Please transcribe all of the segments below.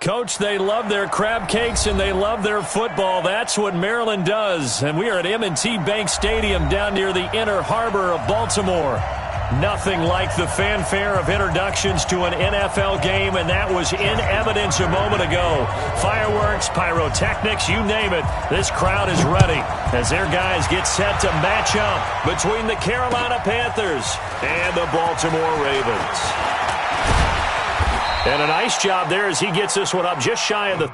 Coach, they love their crab cakes and they love their football. That's what Maryland does. And we are at M&T Bank Stadium down near the Inner Harbor of Baltimore. Nothing like the fanfare of introductions to an NFL game, and that was in evidence a moment ago. Fireworks, pyrotechnics, you name it. This crowd is ready as their guys get set to match up between the Carolina Panthers and the Baltimore Ravens. And a nice job there as he gets this one up just shy of the...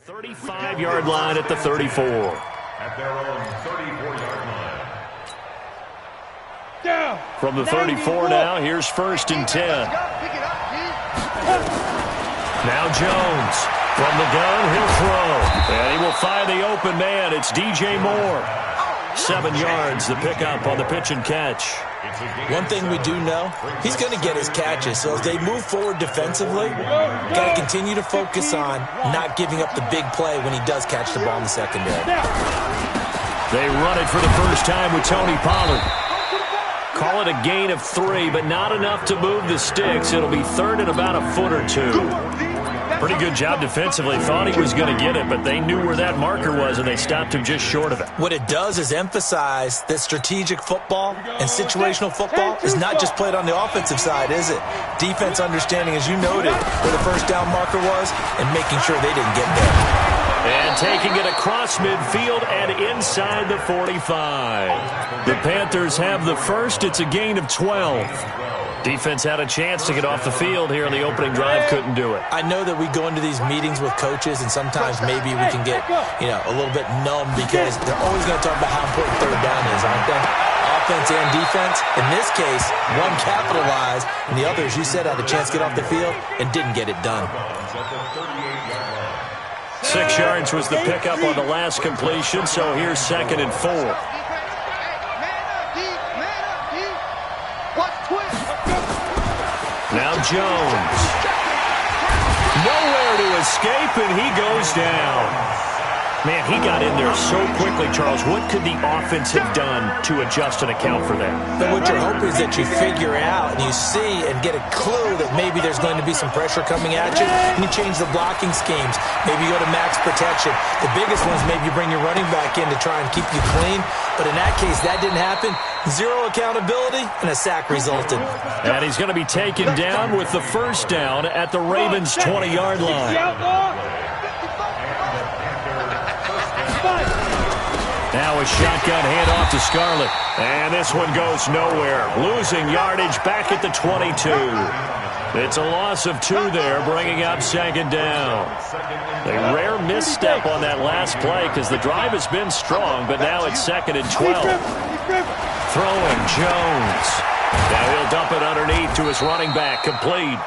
...35-yard line at the 34. At their own 34-yard line. Down. From the 34 now, here's 1st and 10. Now Jones. From the gun, he'll throw. And he will find the open man. It's DJ Moore. 7 yards, the pickup on the pitch and catch. One thing we do know, he's going to get his catches. So as they move forward defensively, got to continue to focus on not giving up the big play when he does catch the ball in the secondary. They run it for the first time with Tony Pollard. Call it a gain of 3, but not enough to move the sticks. It'll be 3rd and about a foot or 2. Pretty good job defensively. Thought he was going to get it, but they knew where that marker was, and they stopped him just short of it. What it does is emphasize that strategic football and situational football is not just played on the offensive side, is it? Defense understanding, as you noted, where the first down marker was and making sure they didn't get there. And taking it across midfield and inside the 45. The Panthers have the first. It's a gain of 12. Defense had a chance to get off the field here in the opening drive, couldn't do it. I know that we go into these meetings with coaches, and sometimes maybe we can get, a little bit numb because they're always going to talk about how important third down is, aren't they? Offense and defense. In this case, one capitalized, and the other, as you said, had a chance to get off the field and didn't get it done. 6 yards was the pickup on the last completion, so here's 2nd and 4. Now Jones. Nowhere to escape, and he goes down. Man, he got in there so quickly, Charles. What could the offense have done to adjust and account for that? But what you're hoping is that you figure out and you see and get a clue that maybe there's going to be some pressure coming at you, and you change the blocking schemes. Maybe you go to max protection. The biggest one is maybe you bring your running back in to try and keep you clean. But in that case, that didn't happen. 0 accountability, and a sack resulted. And he's going to be taken down with the first down at the Ravens' 20-yard line. Now a shotgun handoff to Scarlett. And this one goes nowhere. Losing yardage back at the 22. It's a loss of 2 there, bringing up 2nd down. A rare misstep on that last play because the drive has been strong, but now it's 2nd and 12. Throwing Jones. Now he'll dump it underneath to his running back, complete.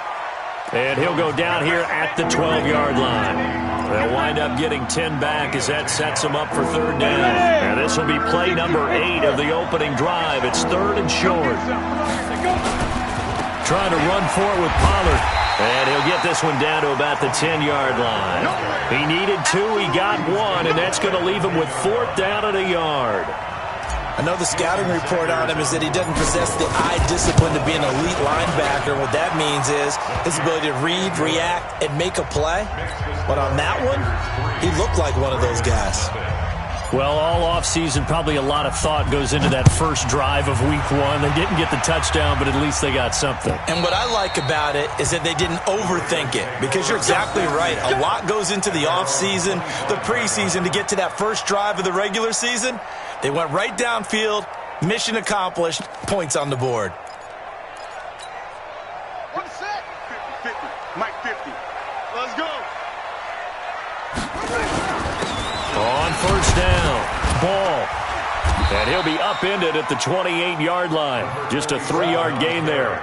And he'll go down here at the 12-yard line. They'll wind up getting 10 back as that sets them up for 3rd down. And this will be play number 8 of the opening drive. It's 3rd and short. Trying to run for it with Pollard. And he'll get this one down to about the 10-yard line. He needed 2, he got 1, and that's going to leave him with 4th down and a yard. I know the scouting report on him is that he doesn't possess the eye discipline to be an elite linebacker. What that means is his ability to read, react, and make a play. But on that one, he looked like one of those guys. Well, all offseason, probably a lot of thought goes into that first drive of week 1. They didn't get the touchdown, but at least they got something. And what I like about it is that they didn't overthink it, because you're exactly right. A lot goes into the offseason, the preseason, to get to that first drive of the regular season. They went right downfield, mission accomplished, points on the board. 1 set. 50, Mike 50. Let's go. On first down, Ball. And he'll be upended at the 28-yard line. Just a 3-yard gain there.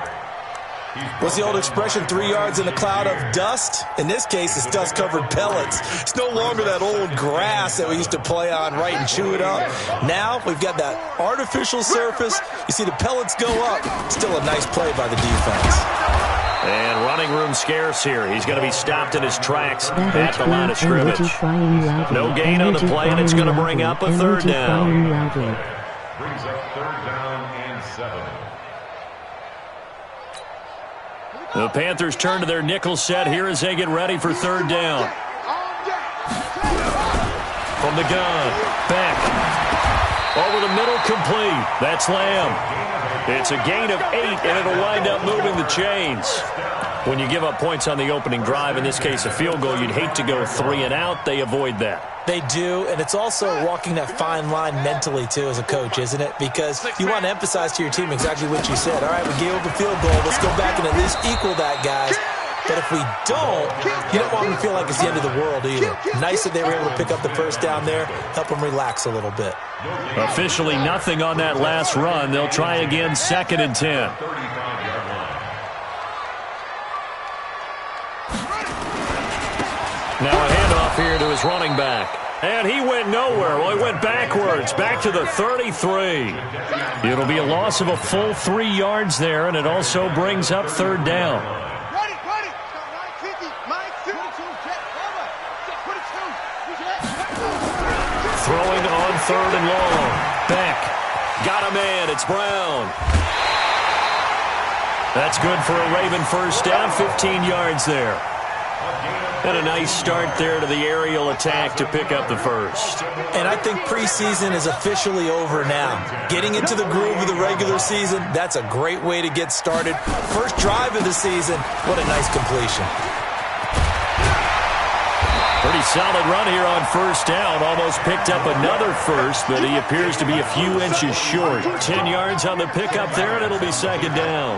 What's the old expression, 3 yards in a cloud of dust? In this case, it's dust-covered pellets. It's no longer that old grass that we used to play on, right, and chew it up. Now we've got that artificial surface. You see the pellets go up. Still a nice play by the defense. And running room scarce here. He's going to be stopped in his tracks at the line of scrimmage. No gain on the play, and it's going to bring up a third down. Brings up third down and 7. The Panthers turn to their nickel set here as they get ready for third down. From the gun, back. Over the middle, complete. That's Lamb. It's a gain of 8, and it'll wind up moving the chains. When you give up points on the opening drive, in this case a field goal, you'd hate to go 3 and out. They avoid that. They do, and it's also walking that fine line mentally, too, as a coach, isn't it? Because you want to emphasize to your team exactly what you said. All right, we gave up a field goal. Let's go back and at least equal that, guys. But if we don't, you don't want them to feel like it's the end of the world either. Nice that they were able to pick up the first down there, help them relax a little bit. Officially nothing on that last run. They'll try again, 2nd and 10. Now a handoff here to his running back. And he went nowhere. Well, he went backwards, back to the 33. It'll be a loss of a full 3 yards there, and it also brings up third down. Throwing on 3rd and long. Beck. Got a man. It's Brown. That's good for a Raven first down. 15 yards there. And a nice start there to the aerial attack to pick up the first. And I think preseason is officially over now. Getting into the groove of the regular season, that's a great way to get started. First drive of the season, what a nice completion. Pretty solid run here on first down. Almost picked up another first, but he appears to be a few inches short. 10 yards on the pickup there, and it'll be 2nd down.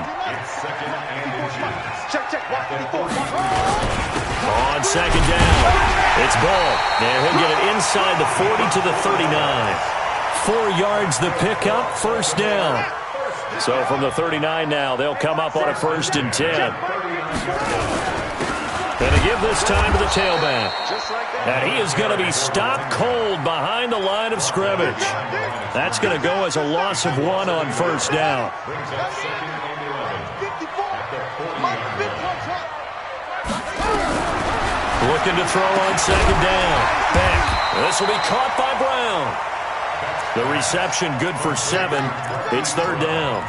On 2nd down, it's Ball. And he'll get it inside the 40 to the 39. 4 yards the pickup, first down. So from the 39 now, they'll come up on a 1st and 10. Going to give this time to the tailback. And he is going to be stopped cold behind the line of scrimmage. That's going to go as a loss of 1 on first down. Looking to throw on 2nd down. Back. This will be caught by Brown. The reception good for 7. It's 3rd down.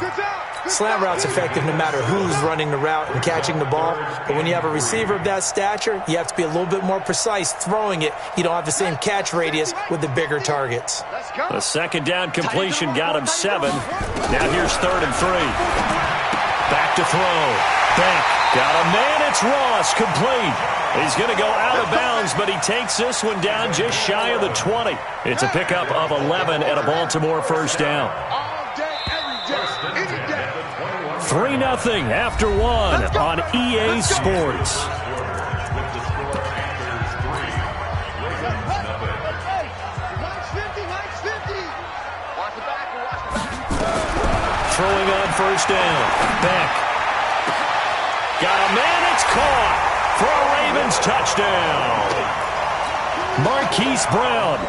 Slant route's effective no matter who's running the route and catching the ball. But when you have a receiver of that stature, you have to be a little bit more precise throwing it. You don't have the same catch radius with the bigger targets. A 2nd down completion got him 7. Now here's 3rd and 3. Back to throw. Back. Got a man. It's Ross. Complete. He's going to go out of bounds, but he takes this one down just shy of the 20. It's a pickup of 11 at a Baltimore first down. 3-0 after 1 on EA Sports. Throwing on first down. Back. Got a man. It's caught for a Ravens touchdown. Marquise Brown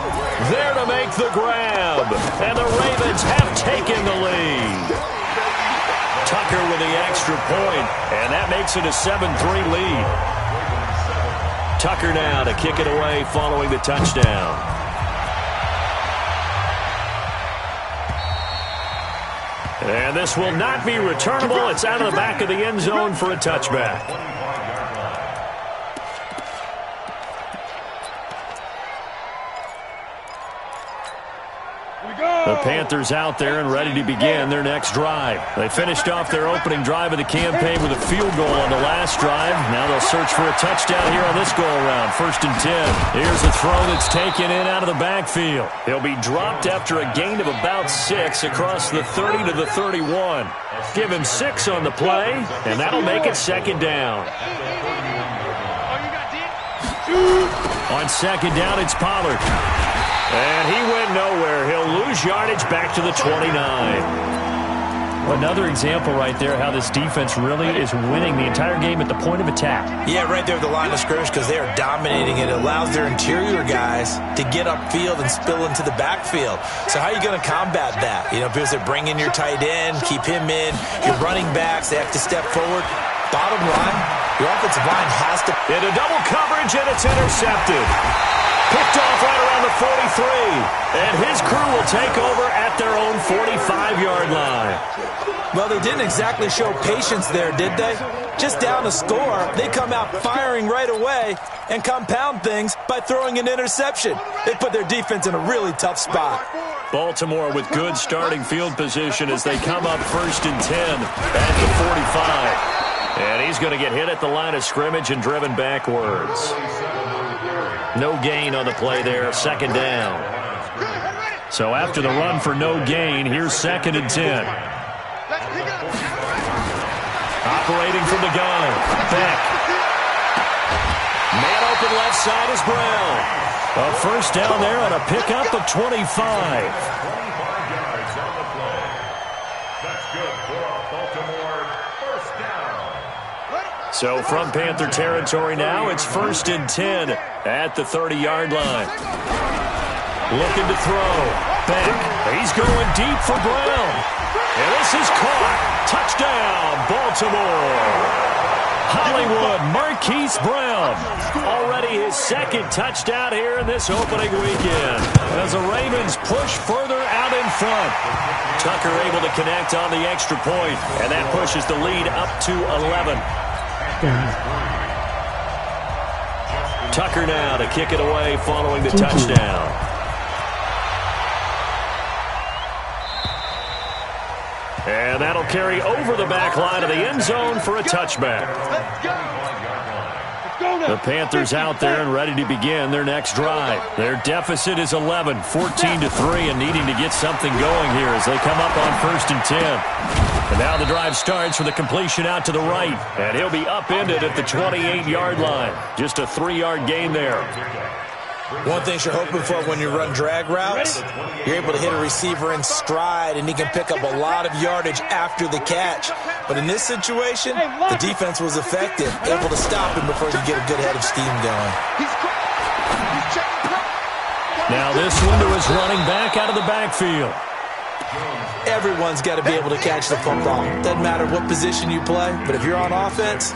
there to make the grab. And the Ravens have taken the lead. Tucker with the extra point, and that makes it a 7-3 lead. Tucker now to kick it away following the touchdown. And this will not be returnable. It's out of the back of the end zone for a touchback. The Panthers out there and ready to begin their next drive. They finished off their opening drive of the campaign with a field goal on the last drive. Now they'll search for a touchdown here on this go-around. 1st and 10. Here's a throw that's taken in out of the backfield. He'll be dropped after a gain of about 6 across the 30 to the 31. Give him 6 on the play, and that'll make it 2nd down. On 2nd down, it's Pollard. And he went nowhere. He'll lose yardage back to the 29. Another example right there how this defense really is winning the entire game at the point of attack. Yeah, right there at the line of scrimmage because they are dominating. It allows their interior guys to get upfield and spill into the backfield. So how are you going to combat that? You know, because they bring in your tight end, keep him in. Your running backs, they have to step forward. Bottom line, your offensive line has to... Into double coverage, and it's intercepted. Picked off right around the 43. And his crew will take over at their own 45-yard line. Well, they didn't exactly show patience there, did they? Just down a score, they come out firing right away and compound things by throwing an interception. They put their defense in a really tough spot. Baltimore with good starting field position as they come up 1st and 10 at the 45. And he's going to get hit at the line of scrimmage and driven backwards. No gain on the play there, 2nd down. So after the run for no gain, here's 2nd and 10. Operating from the gun, Beck. Man open left side is Brown. A 1st down there on a pickup of 25. 25 yards on the play. That's good for a Baltimore 1st down. So from Panther territory now, it's 1st and 10 at the 30-yard line. Looking to throw. Beck. He's going deep for Brown. And this is caught. Touchdown, Baltimore. Hollywood Marquise Brown. Already his 2nd touchdown here in this opening weekend. As the Ravens push further out in front. Tucker able to connect on the extra point, and that pushes the lead up to 11. Tucker now to kick it away following the touchdown. And that'll carry over the back line of the end zone for a touchback. The Panthers out there and ready to begin their next drive. Their deficit is 11, 14-3, and needing to get something going here as they come up on 1st and 10. And now the drive starts with a completion out to the right. And he'll be upended at the 28-yard line. Just a 3-yard gain there. One thing you're hoping for when you run drag routes, you're able to hit a receiver in stride, and he can pick up a lot of yardage after the catch. But in this situation, the defense was effective, able to stop him before he could get a good head of steam going. Now this one to his running back out of the backfield. Everyone's got to be able to catch the football. Doesn't matter what position you play, but if you're on offense,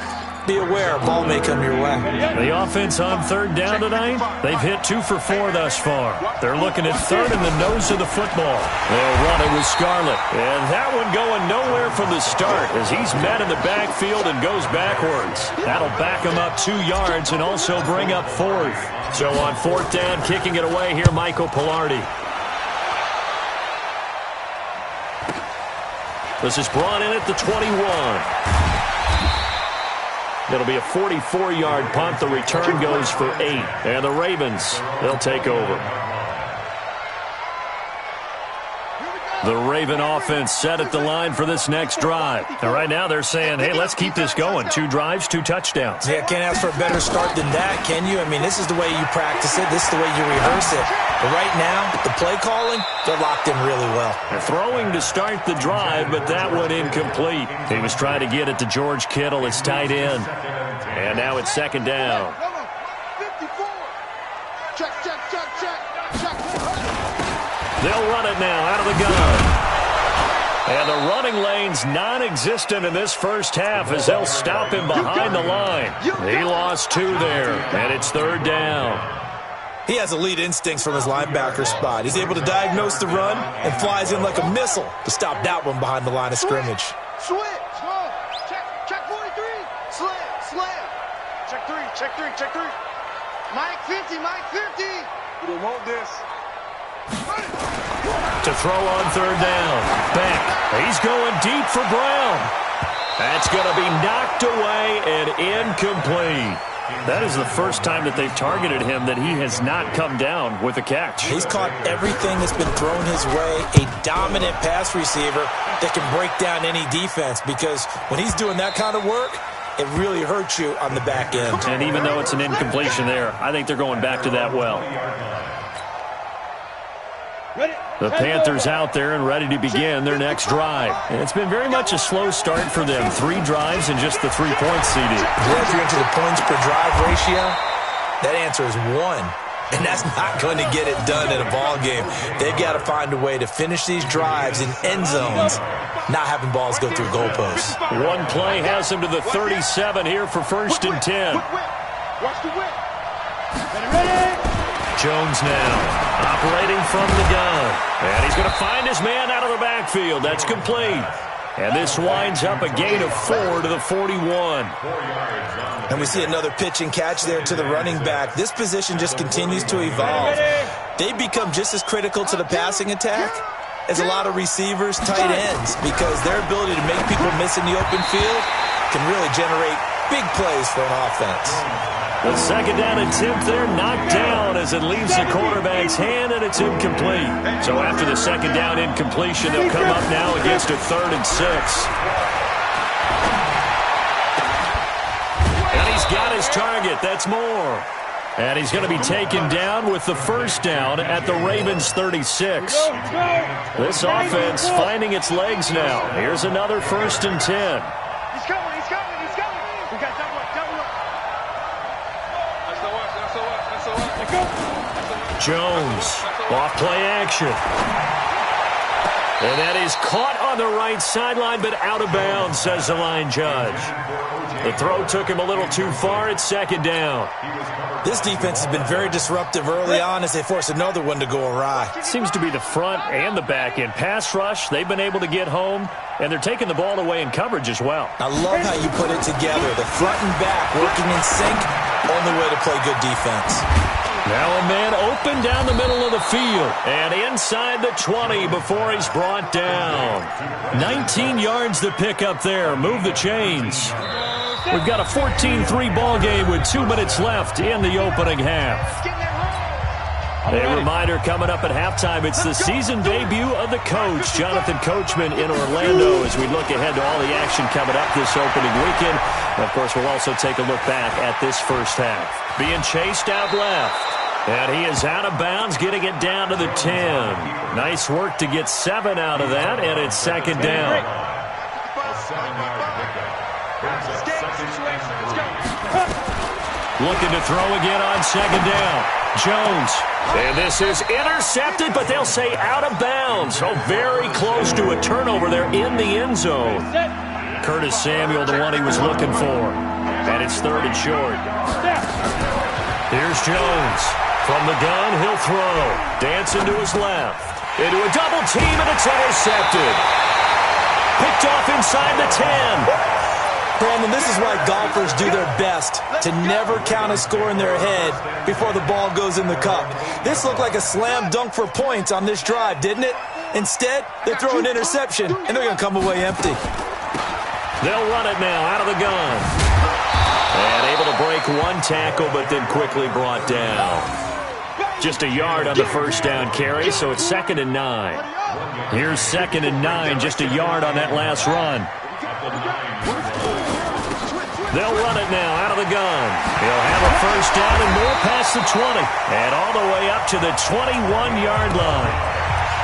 be aware, a ball may come your way. The offense on 3rd down tonight, they've hit 2 for 4 thus far. They're looking at 3rd in the nose of the football. They'll run it with Scarlett. And that one going nowhere from the start as he's met in the backfield and goes backwards. That'll back him up 2 yards and also bring up 4th. So on 4th down, kicking it away here, Michael Pilardi. This is brought in at the 21. It'll be a 44-yard punt. The return goes for 8. And the Ravens, they'll take over. The Raven offense set at the line for this next drive. And right now they're saying, hey, let's keep this going. 2 drives, 2 touchdowns. Yeah, can't ask for a better start than that, can you? I mean, this is the way you practice it. This is the way you rehearse it. But right now, the play calling, they're locked in really well. They're throwing to start the drive, but that one incomplete. He was trying to get it to George Kittle, his tight end. And now it's 2nd down. They'll run it now out of the gun. And the running lane's non-existent in this first half as they'll stop him behind the line. He lost 2 there, and it's 3rd down. He has elite instincts from his linebacker spot. He's able to diagnose the run and flies in like a missile to stop that one behind the line of scrimmage. Switch. Check 43. Slam. Check 3. Mike 50. You don't want this. To throw on 3rd down. Beck. He's going deep for Brown. That's going to be knocked away and incomplete. That is the first time that they've targeted him that he has not come down with a catch. He's caught everything that's been thrown his way. A dominant pass receiver that can break down any defense, because when he's doing that kind of work, it really hurts you on the back end. And even though it's an incompletion there, I think they're going back to that well. The Panthers out there and ready to begin their next drive. And it's been very much a slow start for them. 3 drives and just the 3 points CD. Well, if you're into the points per drive ratio, that answer is 1. And that's not going to get it done in a ball game. They've got to find a way to finish these drives in end zones, not having balls go through goalposts. One play has him to the 37 here for 1st and 10. Watch the whip. Jones now operating from the gun. And he's going to find his man out of the backfield. That's complete. And this winds up a gain of 4 to the 41. And we see another pitch and catch there to the running back. This position just continues to evolve. They become just as critical to the passing attack as a lot of receivers, tight ends, because their ability to make people miss in the open field can really generate big plays for an offense. The 2nd down attempt there knocked down as it leaves the quarterback's hand, and it's incomplete. So after the 2nd down incompletion, they'll come up now against a 3rd and 6. And he's got his target. That's more. And he's going to be taken down with the 1st down at the Ravens' 36. This offense finding its legs now. Here's another 1st and 10. He's coming, he's coming, he's coming. We got double up, double up. Jones, off play action. And that is caught on the right sideline, but out of bounds, says the line judge. The throw took him a little too far. It's 2nd down. This defense has been very disruptive early on as they force another one to go awry. Seems to be the front and the back end. Pass rush, they've been able to get home, and they're taking the ball away in coverage as well. I love how you put it together. The front and back working in sync, only way to play good defense. Now a man open down the middle of the field and inside the 20 before he's brought down. 19 yards to pick up there. Move the chains. We've got a 14-3 ball game with 2 minutes left in the opening half. A reminder coming up at halftime, it's the season debut of the coach, Jonathan Coachman in Orlando, as we look ahead to all the action coming up this opening weekend. And of course, we'll also take a look back at this first half. Being chased out left. And he is out of bounds, getting it down to the 10. Nice work to get 7 out of that, and it's 2nd down. Looking to throw again on 2nd down. Jones. And this is intercepted, but they'll say out of bounds. Oh, very close to a turnover there in the end zone. Curtis Samuel, the one he was looking for. And it's 3rd and short. Here's Jones. From the gun, he'll throw. Dancing to his left. Into a double team, and it's intercepted. Picked off inside the 10. Brandon, this is why golfers do their best to never count a score in their head before the ball goes in the cup. This looked like a slam dunk for points on this drive, didn't it? Instead, they throw an interception, and they're going to come away empty. They'll run it now out of the gun. And able to break one tackle, but then quickly brought down. Just a yard on the 1st down carry, so it's 2nd and 9. Here's 2nd and 9, just a yard on that last run. They'll run it now out of the gun. He'll have a 1st down and more past the 20. And all the way up to the 21-yard line.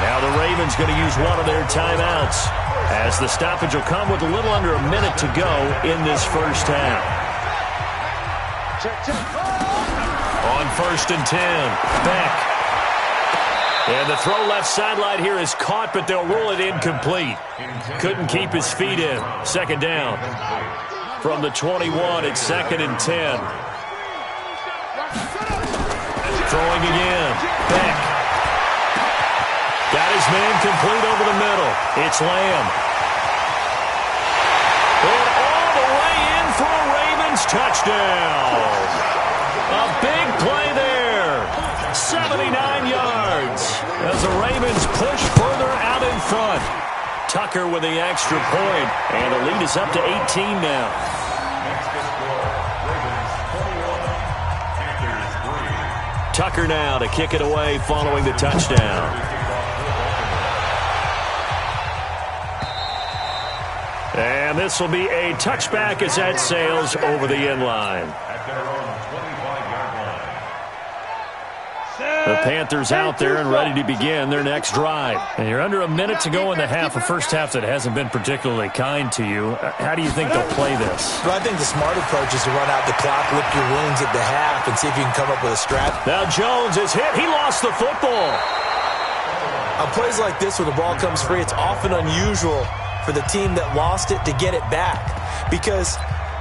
Now the Ravens going to use one of their timeouts, as the stoppage will come with a little under a minute to go in this first half. On 1st and 10, Beck. And the throw left sideline here is caught, but they'll rule it incomplete. Couldn't keep his feet in. 2nd down. From the 21, it's 2nd and 10. Throwing again. Beck. Got his man complete over the middle. It's Lamb. And all the way in for a Ravens touchdown. A big play there. 79 yards. As the Ravens push further out in front. Tucker with the extra point. And the lead is up to 18 now. Tucker now to kick it away following the touchdown. And this will be a touchback as that sails over the end line. At their own 25-yard line. The Panthers out there and ready to begin their next drive. And you're under a minute to go in the half, a first half that hasn't been particularly kind to you. How do you think they'll play this? Well, I think the smart approach is to run out the clock, lick your wounds at the half, and see if you can come up with a strat. Now Jones is hit. He lost the football. On plays like this where the ball comes free, it's often unusual for the team that lost it to get it back. Because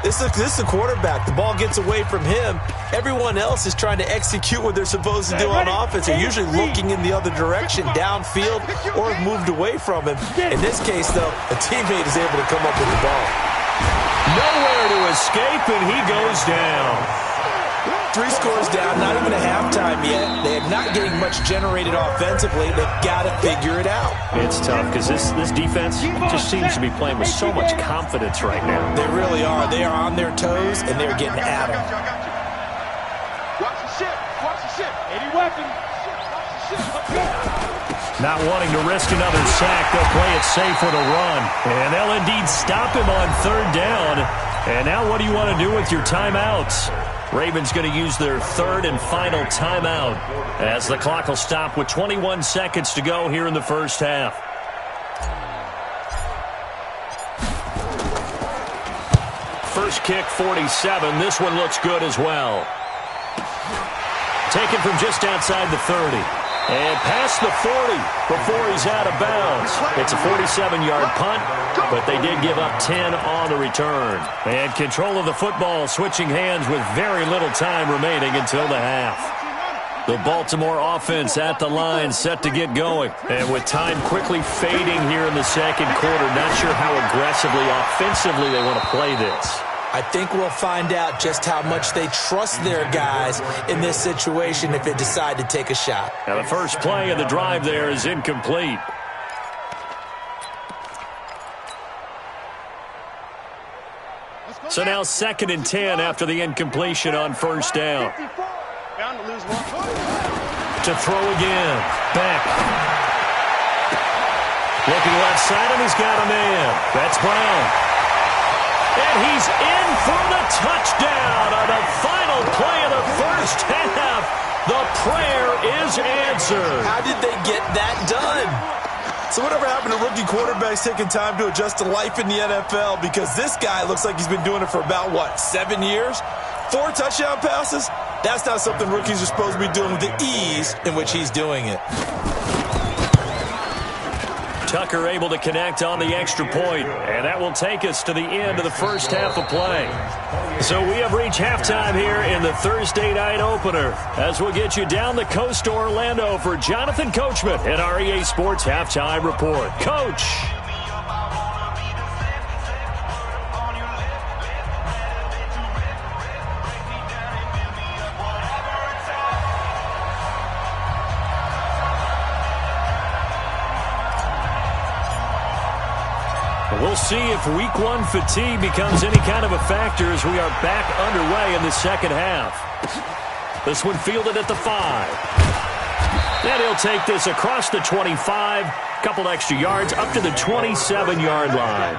this is the quarterback. The ball gets away from him. Everyone else is trying to execute what they're supposed to do on offense. They're usually looking in the other direction, downfield, or have moved away from him. In this case, though, a teammate is able to come up with the ball. Nowhere to escape, and he goes down. 3 scores down, not even a halftime yet. They're not getting much generated offensively. They've got to figure it out. It's tough because this defense just seems to be playing with so much confidence right now. They really are. They are on their toes, and they're getting at them. Watch the ship. Watch the ship. Any weapon. Watch the ship. Not wanting to risk another sack, they'll play it safe with a run. And they'll indeed stop him on 3rd down. And now what do you want to do with your timeouts? Ravens going to use their 3rd and final timeout as the clock will stop with 21 seconds to go here in the first half. First kick, 47. This one looks good as well. Taken from just outside the 30. And past the 40 before he's out of bounds. It's a 47-yard punt, but they did give up 10 on the return. And control of the football switching hands with very little time remaining until the half. The Baltimore offense at the line set to get going. And with time quickly fading here in the second quarter, not sure how aggressively, offensively they want to play this. I think we'll find out just how much they trust their guys in this situation if they decide to take a shot. Now the first play of the drive there is incomplete. So now 2nd and 10 after the incompletion on 1st down. To throw again. Beck. Looking left side, and he's got a man. That's Brown. And he's in for the touchdown on the final play of the first half. The prayer is answered. How did they get that done? So whatever happened to rookie quarterbacks taking time to adjust to life in the NFL? Because this guy looks like he's been doing it for about, 7 years? 4 touchdown passes? That's not something rookies are supposed to be doing with the ease in which he's doing it. Tucker able to connect on the extra point, and that will take us to the end of the first half of play. So we have reached halftime here in the Thursday night opener, as we'll get you down the coast to Orlando for Jonathan Coachman at our EA Sports Halftime Report. Coach. We'll see if Week 1 fatigue becomes any kind of a factor as we are back underway in the second half. This one fielded at the 5. And he'll take this across the 25, couple extra yards up to the 27-yard line.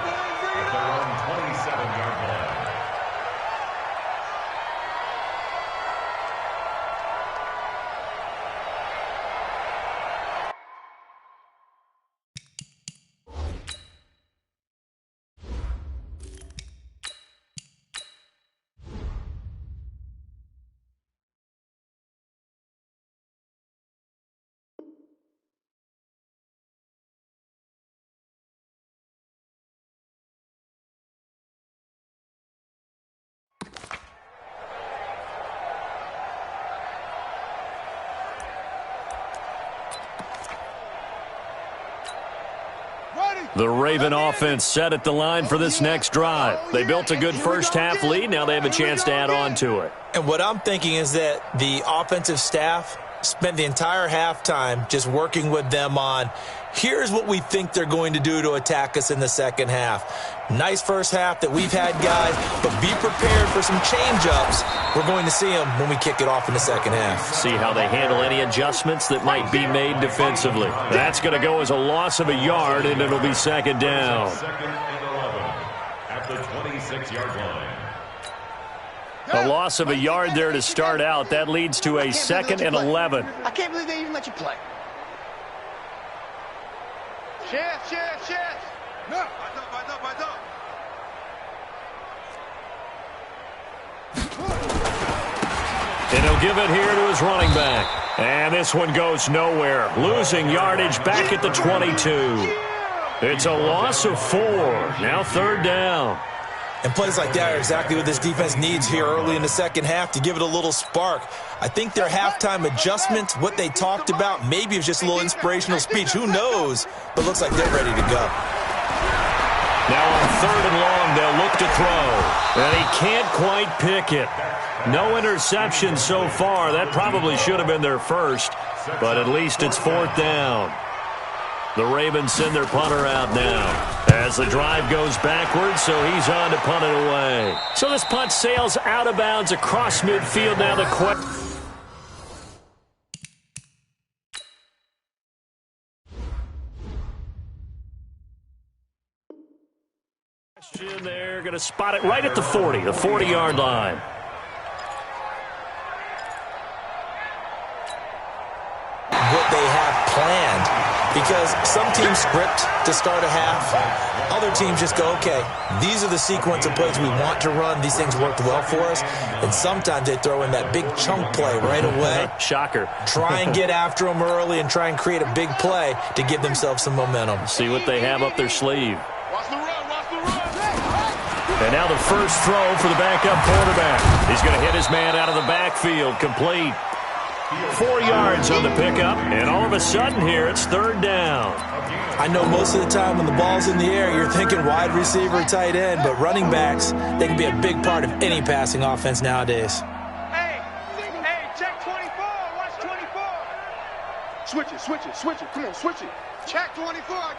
The Raven offense set at the line for this next drive. They built a good first half lead. Now they have a chance to add on to it. And what I'm thinking is that the offensive staff spent the entire halftime just working with them on, here's what we think they're going to do to attack us in the second half. Nice first half that we've had, guys, but be prepared for some change-ups. We're going to see them when we kick it off in the second half. See how they handle any adjustments that might be made defensively. That's going to go as a loss of a yard, and it'll be second down. Second and 11 at the 26-yard line. A loss of a yard there to start out. That leads to a 2nd and 11. I can't believe they even let you play. Chance. No. And he'll give it here to his running back. And this one goes nowhere. Losing yardage back at the 22. It's a loss of 4. Now 3rd down. And plays like that are exactly what this defense needs here early in the second half to give it a little spark. I think their halftime adjustment, what they talked about, maybe it was just a little inspirational speech. Who knows? But looks like they're ready to go. Now on 3rd and long, they'll look to throw. And he can't quite pick it. No interception so far. That probably should have been their first. But at least it's 4th down. The Ravens send their punter out now as the drive goes backwards, so he's on to punt it away. So this punt sails out of bounds across midfield. Now the question they're going to spot it right at the 40, the 40-yard line. What they have planned. Because some teams script to start a half. Other teams just go, okay, these are the sequence of plays we want to run. These things worked well for us. And sometimes they throw in that big chunk play right away. Shocker. Try and get after them early and try and create a big play to give themselves some momentum. See what they have up their sleeve. Watch the run. And now the first throw for the backup quarterback. He's going to hit his man out of the backfield. Complete. 4 yards on the pickup, and all of a sudden here, it's 3rd down. I know most of the time when the ball's in the air, you're thinking wide receiver, tight end, but running backs, they can be a big part of any passing offense nowadays. Hey, check 24. Watch 24. Switch it. Come on, switch it. Check 24.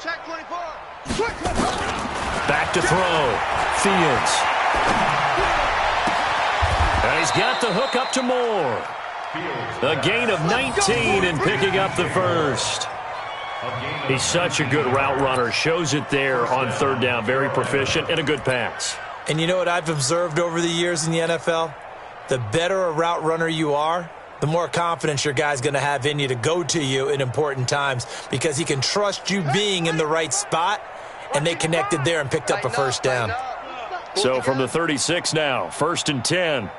Switch it. Back to throw. Fields. And he's got the hook up to Moore. A gain of 19 and picking up the first. He's such a good route runner. Shows it there on 3rd down. Very proficient and a good pass. And you know what I've observed over the years in the NFL? The better a route runner you are, the more confidence your guy's going to have in you to go to you in important times because he can trust you being in the right spot, and they connected there and picked up a first down. So from the 36 now, 1st and 10.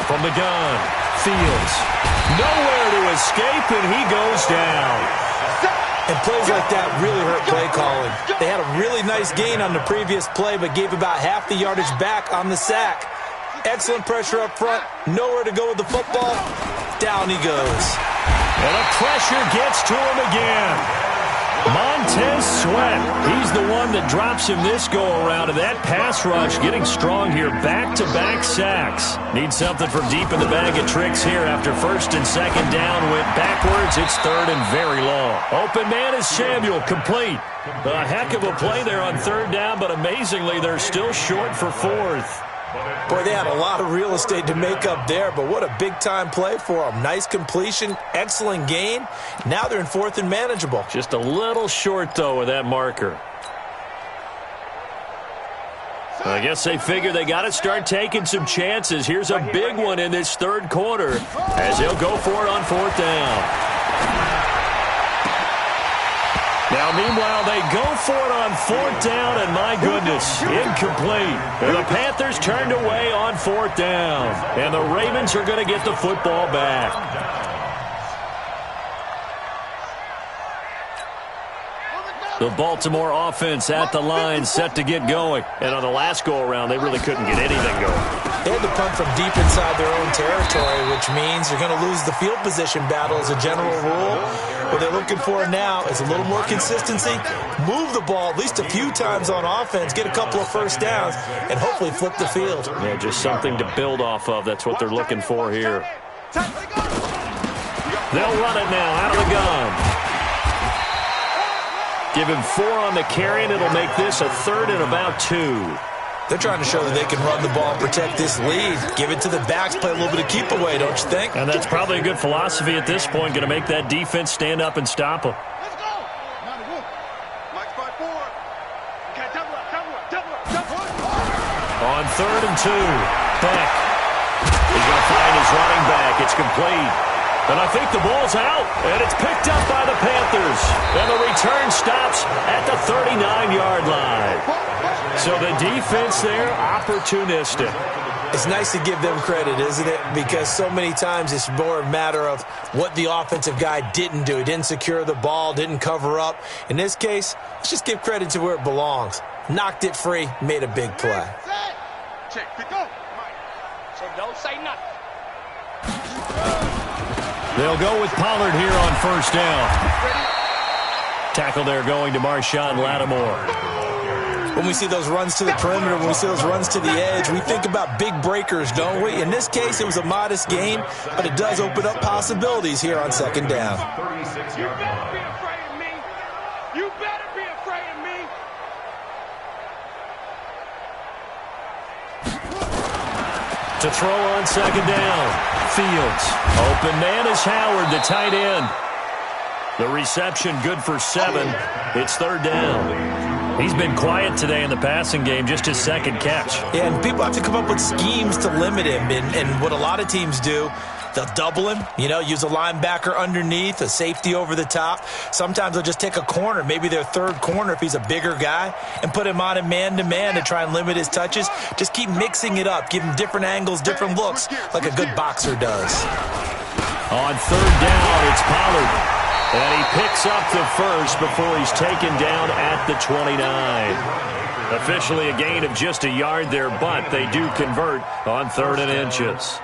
From the gun, Fields. Nowhere to escape, and he goes down. And plays like that really hurt play calling. They had a really nice gain on the previous play, but gave about half the yardage back on the sack. Excellent pressure up front. Nowhere to go with the football. Down he goes. And the pressure gets to him again. Montez Sweat, he's the one that drops him this go-around. And that pass rush getting strong here. Back-to-back sacks. Needs something from deep in the bag of tricks here after 1st and 2nd down. Went backwards. It's 3rd and very long. Open man is Samuel. Complete. A heck of a play there on 3rd down, but amazingly, they're still short for 4th. Boy, they had a lot of real estate to make up there, but what a big-time play for them. Nice completion, excellent gain. Now they're in 4th and manageable. Just a little short, though, with that marker. I guess they figure they got to start taking some chances. Here's a big one in this 3rd quarter as they'll go for it on 4th down. Now, meanwhile, they go for it on 4th down, and my goodness, incomplete. And the Panthers turned away on 4th down, and the Ravens are going to get the football back. The Baltimore offense at the line, set to get going. And on the last go-around, they really couldn't get anything going. They had to punt from deep inside their own territory, which means you're going to lose the field position battle as a general rule. What they're looking for now is a little more consistency, move the ball at least a few times on offense, get a couple of first downs, and hopefully flip the field. Yeah, just something to build off of. That's what they're looking for here. They'll run it now out of the gun. Give him 4 on the carry, and it'll make this a 3rd and about 2. They're trying to show that they can run the ball and protect this lead. Give it to the backs, play a little bit of keep away, don't you think? And that's probably a good philosophy at this point, going to make that defense stand up and stop them. Let's go. Mike 5-4. Okay, double up. On 3rd and 2, Beck. He's going to find his running back. It's complete. And I think the ball's out, and it's picked up by the Panthers. And the return stops at the 39-yard line. So the defense there, opportunistic. It's nice to give them credit, isn't it? Because so many times it's more a matter of what the offensive guy didn't do. He didn't secure the ball, didn't cover up. In this case, let's just give credit to where it belongs. Knocked it free, made a big play. Check, pick up. So don't say nothing. They'll go with Pollard here on 1st down. Tackle there going to Marshawn Lattimore. When we see those runs to the perimeter, when we see those runs to the edge, we think about big breakers, don't we? In this case, it was a modest game, but it does open up possibilities here on 2nd down. You better be afraid of me. You better be afraid of me. To throw on 2nd down. Fields. Open man is Howard, the tight end. The reception good for 7. It's 3rd down. He's been quiet today in the passing game, just his 2nd catch. Yeah, and people have to come up with schemes to limit him. And what a lot of teams do, they'll double him, use a linebacker underneath, a safety over the top. Sometimes they'll just take a corner, maybe their 3rd corner if he's a bigger guy, and put him on a man-to-man to try and limit his touches. Just keep mixing it up, give him different angles, different looks, like a good boxer does. On 3rd down, it's Pollard. And he picks up the first before he's taken down at the 29. Officially a gain of just a yard there, but they do convert on 3rd and inches.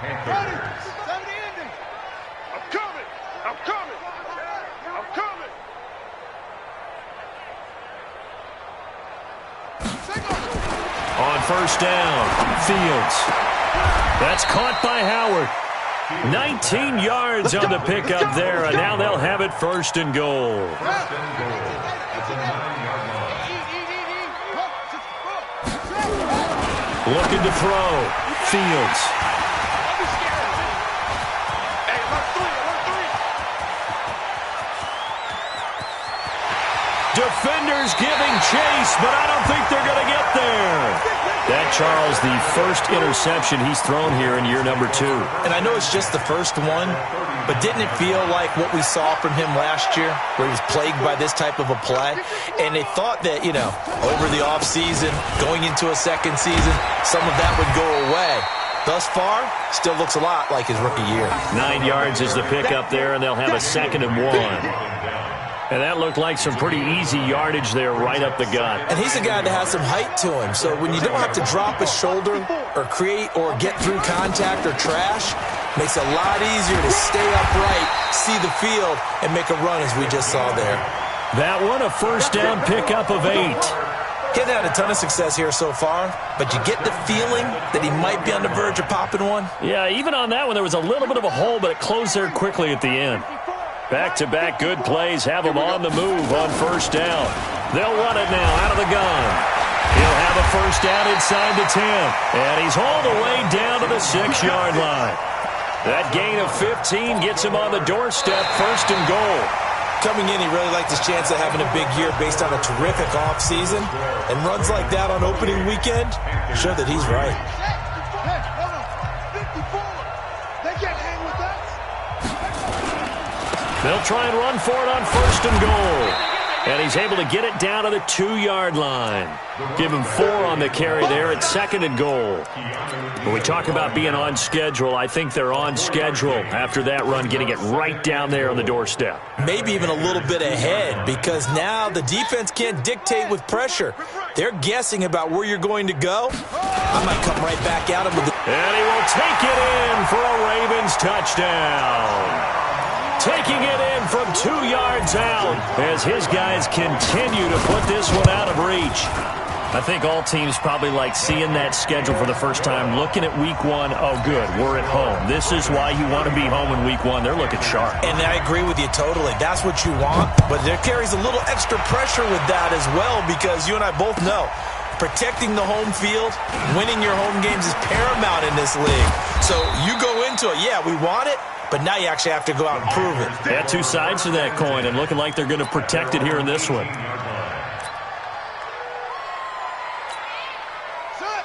On 1st down, Fields. That's caught by Howard. 19 yards on the pickup there, and now they'll have it 1st and goal. Looking to throw. Fields. Defenders giving chase, but I don't think they're going to get there. That, Charles, the first interception he's thrown here in year number 2. And I know it's just the first one, but didn't it feel like what we saw from him last year, where he was plagued by this type of a play? And they thought that, over the offseason, going into a 2nd season, some of that would go away. Thus far, still looks a lot like his rookie year. 9 yards is the pickup there, and they'll have a 2nd and 1. And that looked like some pretty easy yardage there right up the gut. And he's a guy that has some height to him. So when you don't have to drop a shoulder or create or get through contact or trash, makes it a lot easier to stay upright, see the field, and make a run as we just saw there. That one, a 1st down pickup of 8. He hasn't had a ton of success here so far, but you get the feeling that he might be on the verge of popping one. Yeah, even on that one, there was a little bit of a hole, but it closed there quickly at the end. Back-to-back good plays have him on the move on 1st down. They'll run it now out of the gun. He'll have a 1st down inside the 10. And he's hauled away down to the 6-yard line. That gain of 15 gets him on the doorstep, 1st and goal. Coming in, he really liked his chance of having a big year based on a terrific offseason. And runs like that on opening weekend show that he's right. They'll try and run for it on 1st and goal. And he's able to get it down to the 2-yard line. Give him 4 on the carry there at 2nd and goal. When we talk about being on schedule, I think they're on schedule after that run, getting it right down there on the doorstep. Maybe even a little bit ahead, because now the defense can't dictate with pressure. They're guessing about where you're going to go. I might come right back at him with the... And he will take it in for a Ravens touchdown. Taking it in from 2 yards out as his guys continue to put this one out of reach. I think all teams probably like seeing that schedule for the first time, looking at week 1. Oh, good, we're at home. This is why you want to be home in week 1. They're looking sharp. And I agree with you totally. That's what you want, but there carries a little extra pressure with that as well, because you and I both know Protecting the home field, winning your home games is paramount in this league. So you go into it, yeah, we want it, but now you actually have to go out and prove it. Yeah, two sides to that coin, and looking like they're going to protect it here in this one.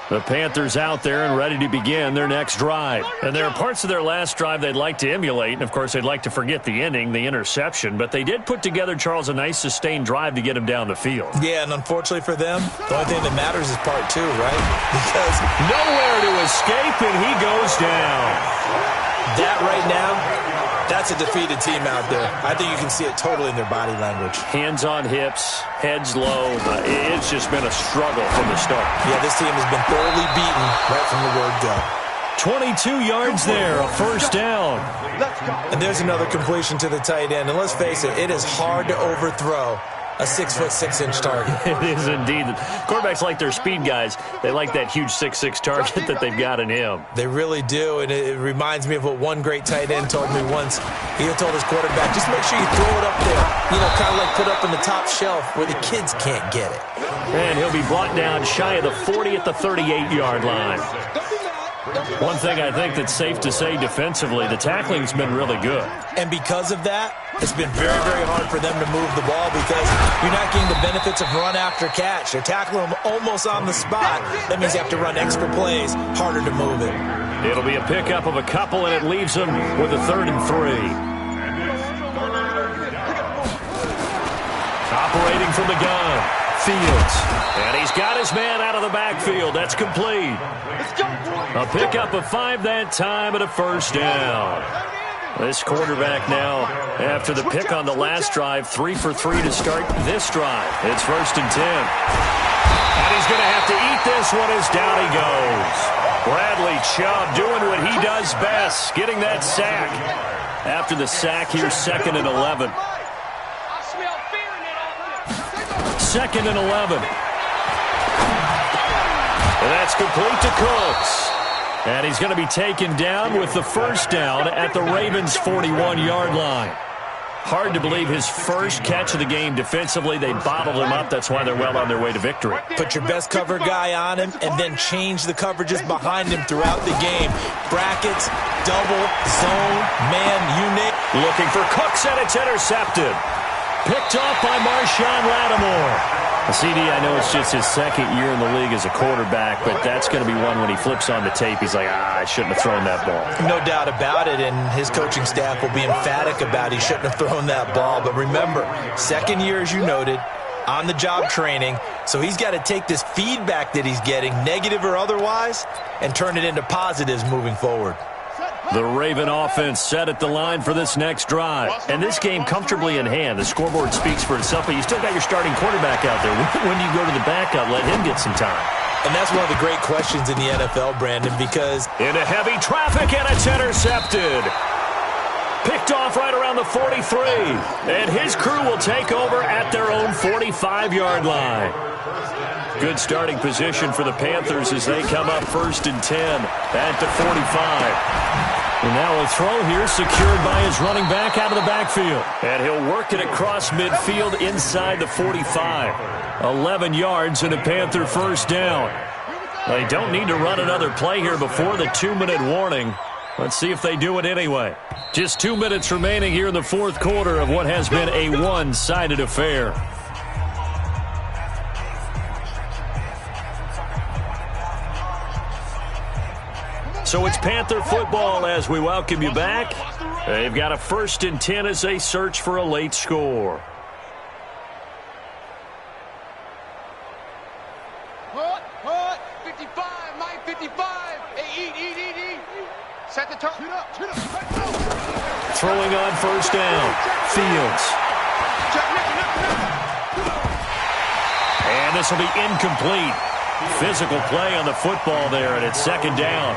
The Panthers out there and ready to begin their next drive. And there are parts of their last drive they'd like to emulate. And, of course, they'd like to forget the ending, the interception. But they did put together, Charles, a nice sustained drive to get him down the field. Yeah, and unfortunately for them, the only thing that matters is part two, right? Because nowhere to escape, and he goes down. That right now, that's a defeated team out there. I think you can see it totally in their body language. Hands on hips, heads low. It's just been a struggle from the start. Yeah, this team has been thoroughly beaten right from the word go. 22 yards there, a first down. And there's another completion to the tight end. And let's face it, it is hard to overthrow a 6'6" target. It is indeed. Quarterbacks like their speed guys. They like that huge 6'6" target that they've got in him. They really do, and it reminds me of what one great tight end told me once. He told his quarterback, just make sure you throw it up there, kind of like put up in the top shelf where the kids can't get it. And he'll be brought down shy of the 40 at the 38-yard line. One thing I think that's safe to say defensively, the tackling's been really good. And because of that, it's been very, very hard for them to move the ball because you're not getting the benefits of run after catch. They're tackling them almost on the spot. That means you have to run extra plays, harder to move it. It'll be a pickup of a couple, and it leaves them with a 3rd and 3. Operating from the gun, Fields. And he's got his man out of the backfield. That's complete. A pickup of 5 that time and a first down. This quarterback now, after the pick on the last drive, 3 for 3 to start this drive. It's 1st and 10. And he's going to have to eat this one as down he goes. Bradley Chubb doing what he does best, getting that sack. After the sack, here's 2nd and 11. 2nd and 11. And that's complete to Cooks. And he's going to be taken down with the first down at the Ravens' 41-yard line. Hard to believe his first catch of the game defensively. They bottled him up. That's why they're well on their way to victory. Put your best cover guy on him and then change the coverages behind him throughout the game. Brackets, double, zone, man, you name it. Looking for Cooks, and it's intercepted. Picked off by Marshawn Lattimore. CD, I know it's just his 2nd year in the league as a quarterback, but that's going to be one when he flips on the tape. He's like, I shouldn't have thrown that ball. No doubt about it, and his coaching staff will be emphatic about he shouldn't have thrown that ball. But remember, 2nd year, as you noted, on-the-job training, so he's got to take this feedback that he's getting, negative or otherwise, and turn it into positives moving forward. The Raven offense set at the line for this next drive. And this game comfortably in hand. The scoreboard speaks for itself, but you still got your starting quarterback out there. When do you go to the backup? Let him get some time. And that's one of the great questions in the NFL, Brandon, because into heavy traffic, and it's intercepted. Picked off right around the 43. And his crew will take over at their own 45-yard line. Good starting position for the Panthers as they come up 1st and 10 at the 45. And now a throw here secured by his running back out of the backfield. And he'll work it across midfield inside the 45. 11 yards and a Panther first down. They don't need to run another play here before the 2-minute warning. Let's see if they do it anyway. Just 2 minutes remaining here in the 4th quarter of what has been a one-sided affair. So it's Panther football as we welcome you back. They've got a 1st and 10 as they search for a late score. Hut, 55, Mike, 55. Hey, eat. Set the turn. Throwing on first down, Fields. And this will be incomplete. Physical play on the football there, and it's 2nd down.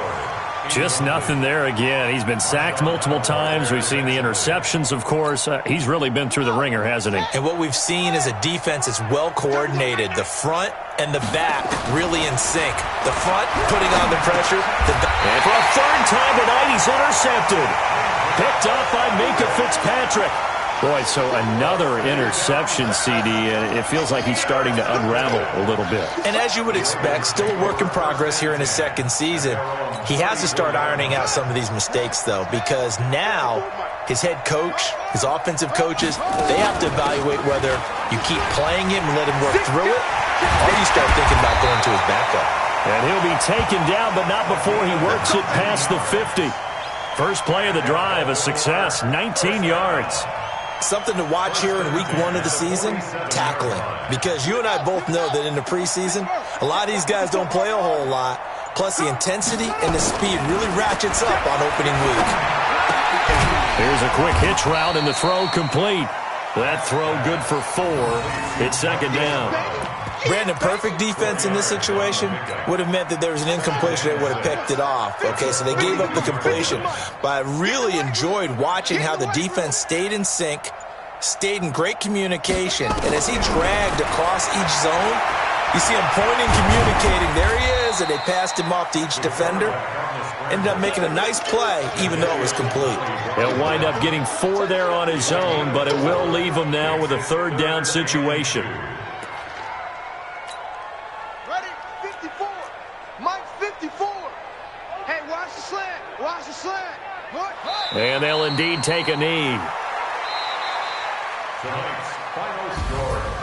Just nothing there again. He's been sacked multiple times. We've seen the interceptions, of course. He's really been through the ringer, hasn't he? And what we've seen is a defense that's well coordinated. The front and the back really in sync. The front putting on the pressure. And for a 3rd time tonight, he's intercepted. Picked up by Minkah Fitzpatrick. Boy, so another interception, CD, and it feels like he's starting to unravel a little bit. And as you would expect, still a work in progress here in his second season. He has to start ironing out some of these mistakes, though, because now his head coach, his offensive coaches, they have to evaluate whether you keep playing him and let him work through it, or you start thinking about going to his backup. And he'll be taken down, but not before he works it past the 50. First play of the drive, a success, 19 yards. Something to watch here in week 1 of the season, tackling. Because you and I both know that in the preseason, a lot of these guys don't play a whole lot. Plus, the intensity and the speed really ratchets up on opening week. Here's a quick hitch route, and the throw complete. That throw good for 4. It's second down. Brandon, perfect defense in this situation would have meant that there was an incompletion that would have picked it off. Okay, so they gave up the completion. But I really enjoyed watching how the defense stayed in sync, stayed in great communication, and as he dragged across each zone, you see him pointing, communicating. There he is, and they passed him off to each defender. Ended up making a nice play, even though it was complete. He'll wind up getting 4 there on his own, but it will leave him now with a third down situation. Ready? 54. Mike 54. Hey, watch the slant. Watch the slant. What? And they'll indeed take a knee. Tonight's final score.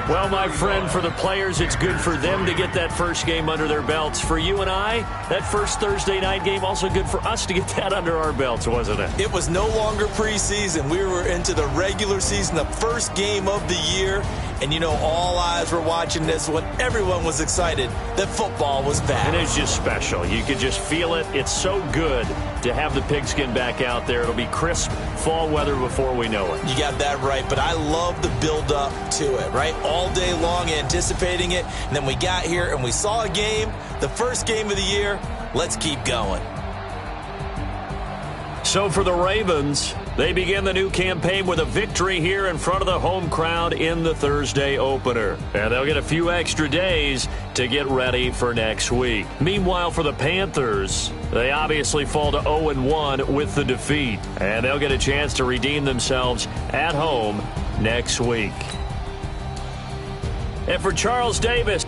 Well, my friend, for the players, it's good for them to get that first game under their belts. For you and I, that first Thursday night game, also good for us to get that under our belts, wasn't it? It was no longer preseason. We were into the regular season, the first game of the year. And, you know, all eyes were watching this one. Everyone was excited that football was back. And it's just special. You could just feel it. It's so good to have the pigskin back out there. It'll be crisp fall weather before we know it. You got that right, but I love the build-up to it, right? All day long anticipating it, and then we got here and we saw a game, the first game of the year. Let's keep going. So for the Ravens, they begin the new campaign with a victory here in front of the home crowd in the Thursday opener. And they'll get a few extra days to get ready for next week. Meanwhile, for the Panthers, they obviously fall to 0-1 with the defeat. And they'll get a chance to redeem themselves at home next week. And for Charles Davis,